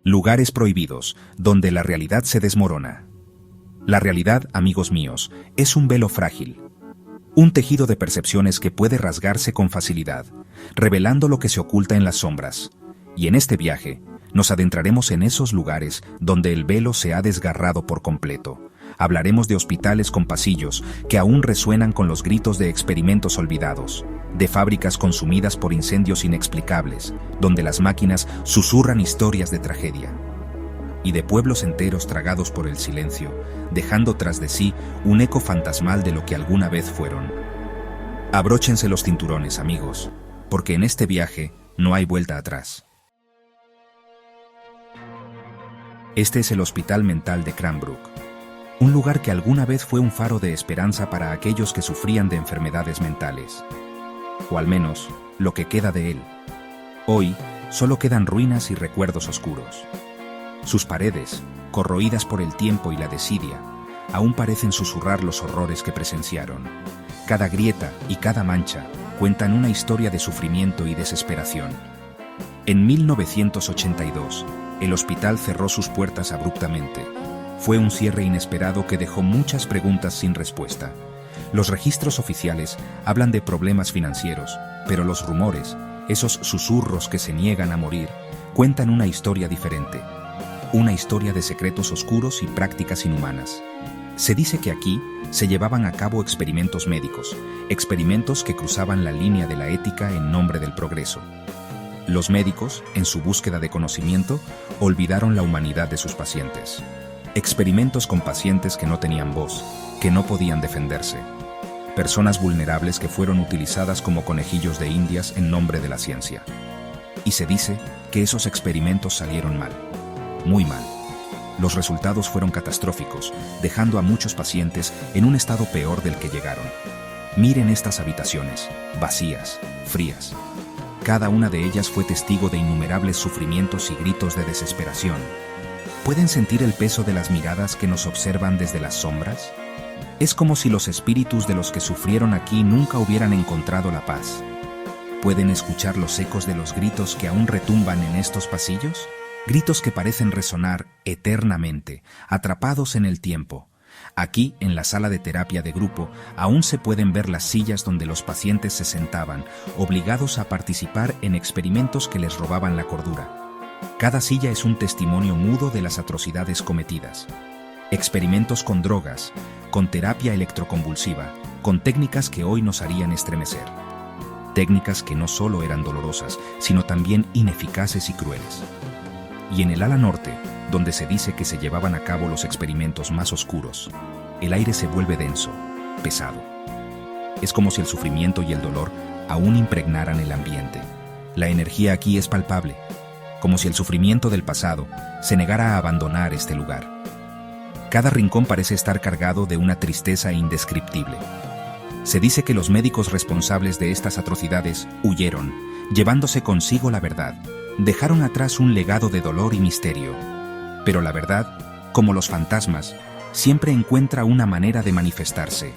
Lugares prohibidos, donde la realidad se desmorona. La realidad, amigos míos, es un velo frágil. Un tejido de percepciones que puede rasgarse con facilidad, revelando lo que se oculta en las sombras. Y en este viaje, nos adentraremos en esos lugares donde el velo se ha desgarrado por completo. Hablaremos de hospitales con pasillos que aún resuenan con los gritos de experimentos olvidados, de fábricas consumidas por incendios inexplicables, donde las máquinas susurran historias de tragedia, y de pueblos enteros tragados por el silencio, dejando tras de sí un eco fantasmal de lo que alguna vez fueron. Abróchense los cinturones, amigos, porque en este viaje no hay vuelta atrás. Este es el Hospital Mental de Cranbrook, un lugar que alguna vez fue un faro de esperanza para aquellos que sufrían de enfermedades mentales. O al menos, lo que queda de él. Hoy, solo quedan ruinas y recuerdos oscuros. Sus paredes, corroídas por el tiempo y la desidia, aún parecen susurrar los horrores que presenciaron. Cada grieta y cada mancha cuentan una historia de sufrimiento y desesperación. En 1982, el hospital cerró sus puertas abruptamente. Fue un cierre inesperado que dejó muchas preguntas sin respuesta. Los registros oficiales hablan de problemas financieros, pero los rumores, esos susurros que se niegan a morir, cuentan una historia diferente. Una historia de secretos oscuros y prácticas inhumanas. Se dice que aquí se llevaban a cabo experimentos médicos, experimentos que cruzaban la línea de la ética en nombre del progreso. Los médicos, en su búsqueda de conocimiento, olvidaron la humanidad de sus pacientes. Experimentos con pacientes que no tenían voz, que no podían defenderse. Personas vulnerables que fueron utilizadas como conejillos de indias en nombre de la ciencia. Y se dice que esos experimentos salieron mal. Muy mal. Los resultados fueron catastróficos, dejando a muchos pacientes en un estado peor del que llegaron. Miren estas habitaciones, vacías, frías. Cada una de ellas fue testigo de innumerables sufrimientos y gritos de desesperación. ¿Pueden sentir el peso de las miradas que nos observan desde las sombras? Es como si los espíritus de los que sufrieron aquí nunca hubieran encontrado la paz. ¿Pueden escuchar los ecos de los gritos que aún retumban en estos pasillos? Gritos que parecen resonar eternamente, atrapados en el tiempo. Aquí, en la sala de terapia de grupo, aún se pueden ver las sillas donde los pacientes se sentaban, obligados a participar en experimentos que les robaban la cordura. Cada silla es un testimonio mudo de las atrocidades cometidas. Experimentos con drogas, con terapia electroconvulsiva, con técnicas que hoy nos harían estremecer. Técnicas que no solo eran dolorosas, sino también ineficaces y crueles. Y en el ala norte, donde se dice que se llevaban a cabo los experimentos más oscuros, el aire se vuelve denso, pesado. Es como si el sufrimiento y el dolor aún impregnaran el ambiente. La energía aquí es palpable, como si el sufrimiento del pasado se negara a abandonar este lugar. Cada rincón parece estar cargado de una tristeza indescriptible. Se dice que los médicos responsables de estas atrocidades huyeron, llevándose consigo la verdad. Dejaron atrás un legado de dolor y misterio. Pero la verdad, como los fantasmas, siempre encuentra una manera de manifestarse.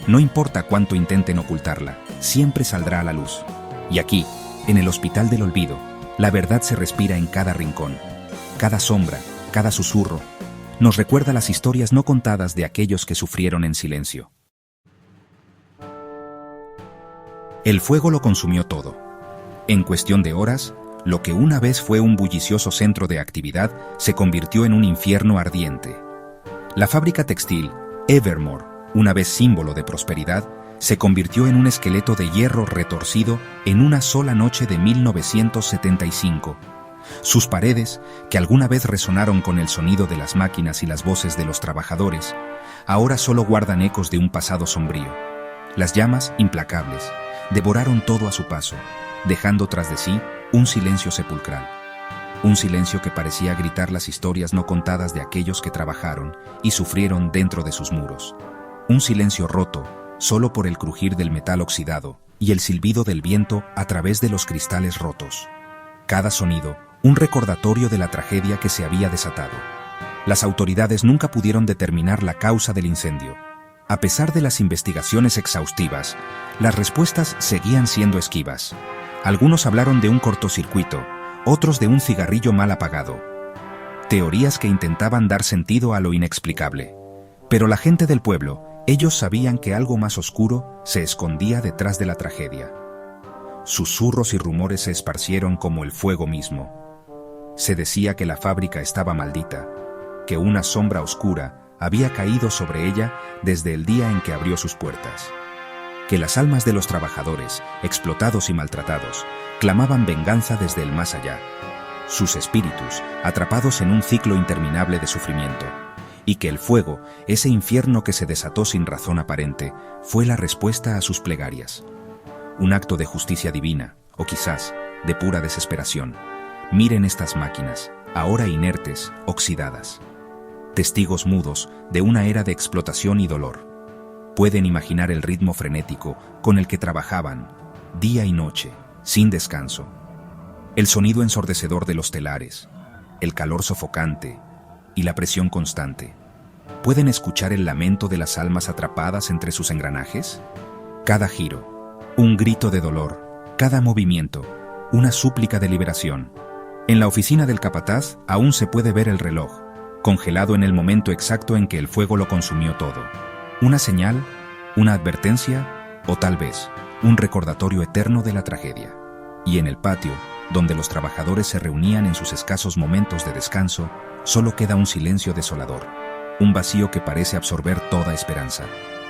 No importa cuánto intenten ocultarla, siempre saldrá a la luz. Y aquí, en el Hospital del Olvido, la verdad se respira en cada rincón. Cada sombra, cada susurro, nos recuerda las historias no contadas de aquellos que sufrieron en silencio. El fuego lo consumió todo. En cuestión de horas, lo que una vez fue un bullicioso centro de actividad se convirtió en un infierno ardiente. La fábrica textil Evermore, una vez símbolo de prosperidad, se convirtió en un esqueleto de hierro retorcido en una sola noche de 1975. Sus paredes, que alguna vez resonaron con el sonido de las máquinas y las voces de los trabajadores, ahora solo guardan ecos de un pasado sombrío. Las llamas, implacables, devoraron todo a su paso, dejando tras de sí un silencio sepulcral. Un silencio que parecía gritar las historias no contadas de aquellos que trabajaron y sufrieron dentro de sus muros. Un silencio roto, solo por el crujir del metal oxidado y el silbido del viento a través de los cristales rotos. Cada sonido, un recordatorio de la tragedia que se había desatado. Las autoridades nunca pudieron determinar la causa del incendio. A pesar de las investigaciones exhaustivas, las respuestas seguían siendo esquivas. Algunos hablaron de un cortocircuito, otros de un cigarrillo mal apagado. teorías que intentaban dar sentido a lo inexplicable. Pero la gente del pueblo, ellos sabían que algo más oscuro se escondía detrás de la tragedia. Susurros y rumores se esparcieron como el fuego mismo. Se decía que la fábrica estaba maldita, que una sombra oscura había caído sobre ella desde el día en que abrió sus puertas, que las almas de los trabajadores, explotados y maltratados, clamaban venganza desde el más allá, sus espíritus atrapados en un ciclo interminable de sufrimiento, y que el fuego, ese infierno que se desató sin razón aparente, fue la respuesta a sus plegarias. Un acto de justicia divina, o quizás de pura desesperación. Miren estas máquinas, ahora inertes, oxidadas. Testigos mudos de una era de explotación y dolor. Pueden imaginar el ritmo frenético con el que trabajaban, día y noche, sin descanso. El sonido ensordecedor de los telares, el calor sofocante y la presión constante. ¿Pueden escuchar el lamento de las almas atrapadas entre sus engranajes? Cada giro, un grito de dolor, cada movimiento, una súplica de liberación. En la oficina del capataz aún se puede ver el reloj, congelado en el momento exacto en que el fuego lo consumió todo. Una señal, una advertencia o tal vez un recordatorio eterno de la tragedia. Y en el patio, donde los trabajadores se reunían en sus escasos momentos de descanso, solo queda un silencio desolador, un vacío que parece absorber toda esperanza,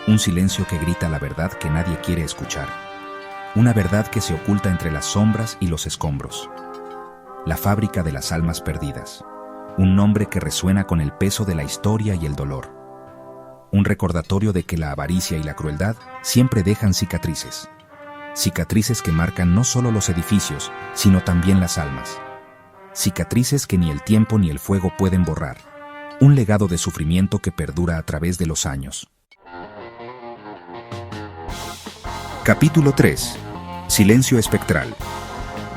un silencio que grita la verdad que nadie quiere escuchar, una verdad que se oculta entre las sombras y los escombros. La fábrica de las almas perdidas, un nombre que resuena con el peso de la historia y el dolor. Un recordatorio de que la avaricia y la crueldad siempre dejan cicatrices. Cicatrices que marcan no solo los edificios, sino también las almas. Cicatrices que ni el tiempo ni el fuego pueden borrar. Un legado de sufrimiento que perdura a través de los años. Capítulo 3. Silencio espectral.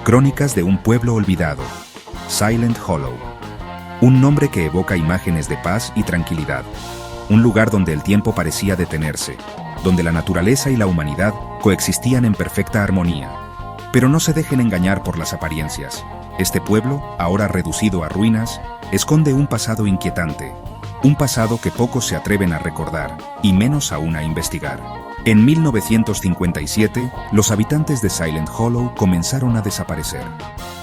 Crónicas de un pueblo olvidado. Silent Hollow. Un nombre que evoca imágenes de paz y tranquilidad. Un lugar donde el tiempo parecía detenerse, donde la naturaleza y la humanidad coexistían en perfecta armonía. Pero no se dejen engañar por las apariencias. Este pueblo, ahora reducido a ruinas, esconde un pasado inquietante. Un pasado que pocos se atreven a recordar, y menos aún a investigar. En 1957, los habitantes de Silent Hollow comenzaron a desaparecer.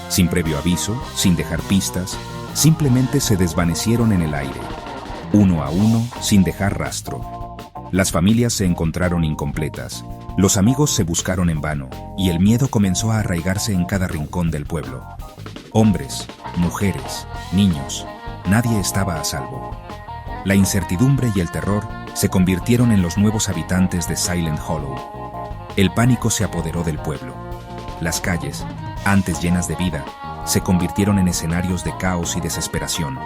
Sin previo aviso, sin dejar pistas, simplemente se desvanecieron en el aire. Uno a uno, sin dejar rastro. Las familias se encontraron incompletas, los amigos se buscaron en vano, y el miedo comenzó a arraigarse en cada rincón del pueblo. Hombres, mujeres, niños, nadie estaba a salvo. La incertidumbre y el terror se convirtieron en los nuevos habitantes de Silent Hollow. El pánico se apoderó del pueblo. Las calles, antes llenas de vida, se convirtieron en escenarios de caos y desesperación.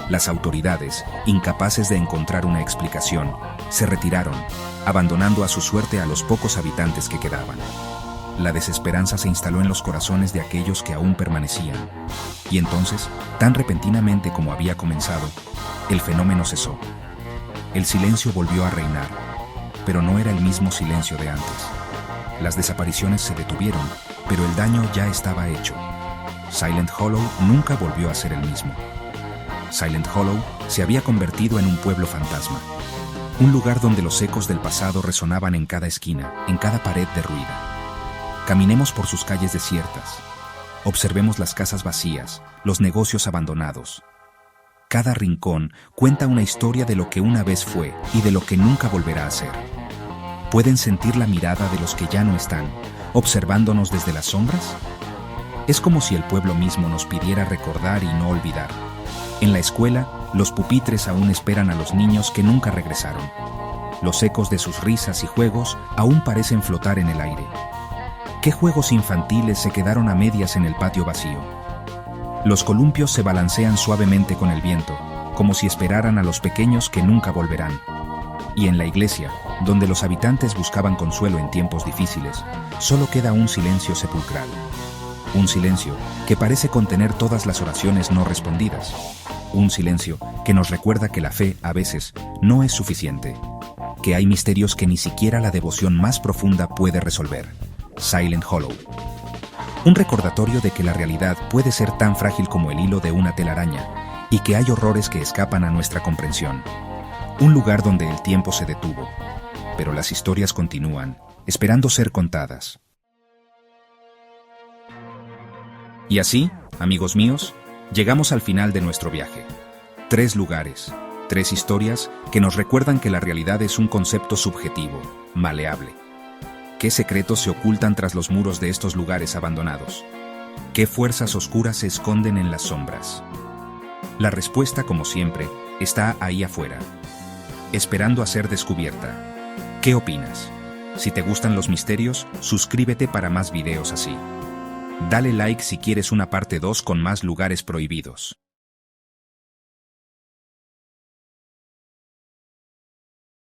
Las autoridades, incapaces de encontrar una explicación, se retiraron, abandonando a su suerte a los pocos habitantes que quedaban. La desesperanza se instaló en los corazones de aquellos que aún permanecían. Y entonces, tan repentinamente como había comenzado, el fenómeno cesó. El silencio volvió a reinar, pero no era el mismo silencio de antes. Las desapariciones se detuvieron, pero el daño ya estaba hecho. Silent Hollow nunca volvió a ser el mismo. Silent Hollow se había convertido en un pueblo fantasma, un lugar donde los ecos del pasado resonaban en cada esquina, en cada pared derruida. Caminemos por sus calles desiertas, observemos las casas vacías, los negocios abandonados. Cada rincón cuenta una historia de lo que una vez fue y de lo que nunca volverá a ser. ¿Pueden sentir la mirada de los que ya no están, observándonos desde las sombras? Es como si el pueblo mismo nos pidiera recordar y no olvidar. En la escuela, los pupitres aún esperan a los niños que nunca regresaron. Los ecos de sus risas y juegos aún parecen flotar en el aire. ¿Qué juegos infantiles se quedaron a medias en el patio vacío? Los columpios se balancean suavemente con el viento, como si esperaran a los pequeños que nunca volverán. Y en la iglesia, donde los habitantes buscaban consuelo en tiempos difíciles, solo queda un silencio sepulcral. Un silencio que parece contener todas las oraciones no respondidas. Un silencio que nos recuerda que la fe, a veces, no es suficiente. Que hay misterios que ni siquiera la devoción más profunda puede resolver. Silent Hollow. Un recordatorio de que la realidad puede ser tan frágil como el hilo de una telaraña y que hay horrores que escapan a nuestra comprensión. Un lugar donde el tiempo se detuvo, pero las historias continúan, esperando ser contadas. Y así, amigos míos, llegamos al final de nuestro viaje. 3 lugares, 3 historias que nos recuerdan que la realidad es un concepto subjetivo, maleable. ¿Qué secretos se ocultan tras los muros de estos lugares abandonados? ¿Qué fuerzas oscuras se esconden en las sombras? La respuesta, como siempre, está ahí afuera, esperando a ser descubierta. ¿Qué opinas? Si te gustan los misterios, suscríbete para más videos así. Dale like si quieres una parte 2 con más lugares prohibidos.